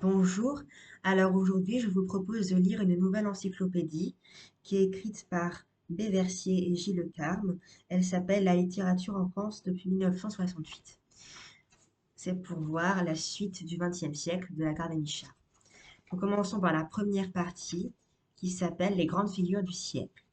Bonjour. Alors aujourd'hui, je vous propose de lire une nouvelle encyclopédie qui est écrite par Béversier et Gilles Le Carme. Elle s'appelle La littérature en France depuis 1968. C'est pour voir la suite du XXe siècle de la Gardénicha. Nous commençons par la première partie qui s'appelle Les grandes figures du siècle.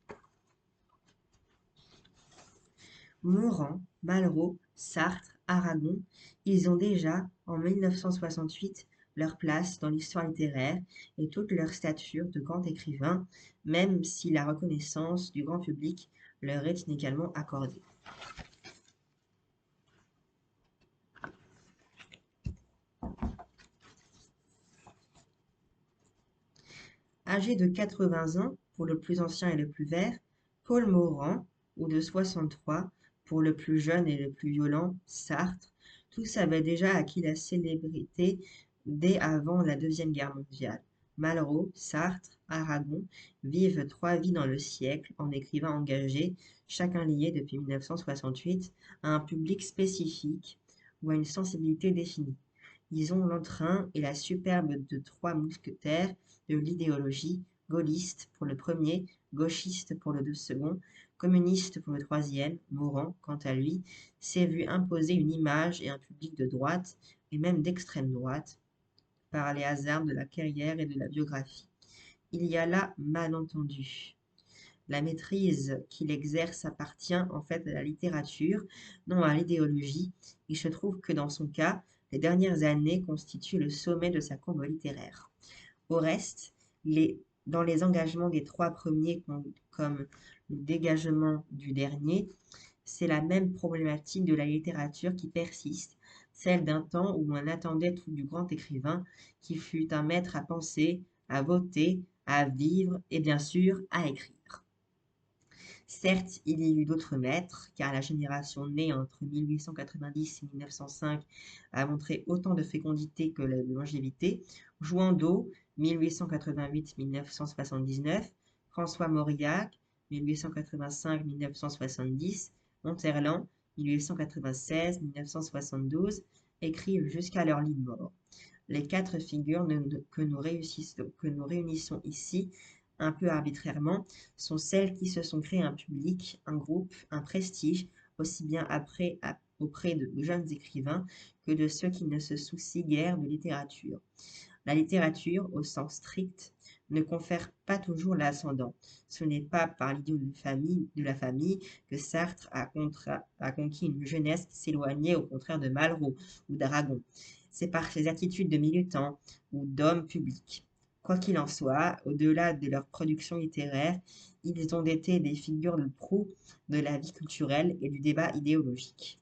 Morand, Malraux, Sartre, Aragon, ils ont déjà, en 1968, leur place dans l'histoire littéraire et toute leur stature de grands écrivains, même si la reconnaissance du grand public leur est inégalement accordée. Âgé de 80 ans pour le plus ancien et le plus vert, Paul Morand, ou de 63 pour le plus jeune et le plus violent, Sartre, tous avaient déjà acquis la célébrité dès avant la Deuxième Guerre mondiale. Malraux, Sartre, Aragon vivent trois vies dans le siècle en écrivains engagés, chacun lié depuis 1968 à un public spécifique ou à une sensibilité définie. Ils ont l'entrain et la superbe de trois mousquetaires de l'idéologie, gaulliste pour le premier, gauchiste pour le second, communiste pour le troisième. Morand, quant à lui, s'est vu imposer une image et un public de droite, et même d'extrême droite, par les hasards de la carrière et de la biographie. Il y a là malentendu. La maîtrise qu'il exerce appartient en fait à la littérature, non à l'idéologie. Il se trouve que dans son cas, les dernières années constituent le sommet de sa courbe littéraire. Au reste, dans les engagements des trois premiers comme le dégagement du dernier, c'est la même problématique de la littérature qui persiste, celle d'un temps où on attendait tout du grand écrivain qui fut un maître à penser, à voter, à vivre et bien sûr à écrire. Certes, il y eut d'autres maîtres, car la génération née entre 1890 et 1905 a montré autant de fécondité que de longévité. Jouandeau, 1888-1979, François Mauriac, 1885-1970, Monterland, 1896-1972, écrivent jusqu'à leur lit de mort. Les quatre figures que nous réunissons ici un peu arbitrairement, sont celles qui se sont créées un public, un groupe, un prestige, aussi bien auprès de jeunes écrivains que de ceux qui ne se soucient guère de littérature. La littérature, au sens strict, ne confère pas toujours l'ascendant. Ce n'est pas par l'idée de la famille que Sartre a conquis une jeunesse qui s'éloignait au contraire de Malraux ou d'Aragon. C'est par ses attitudes de militants ou d'hommes publics. Quoi qu'il en soit, au-delà de leur production littéraire, ils ont été des figures de proue de la vie culturelle et du débat idéologique.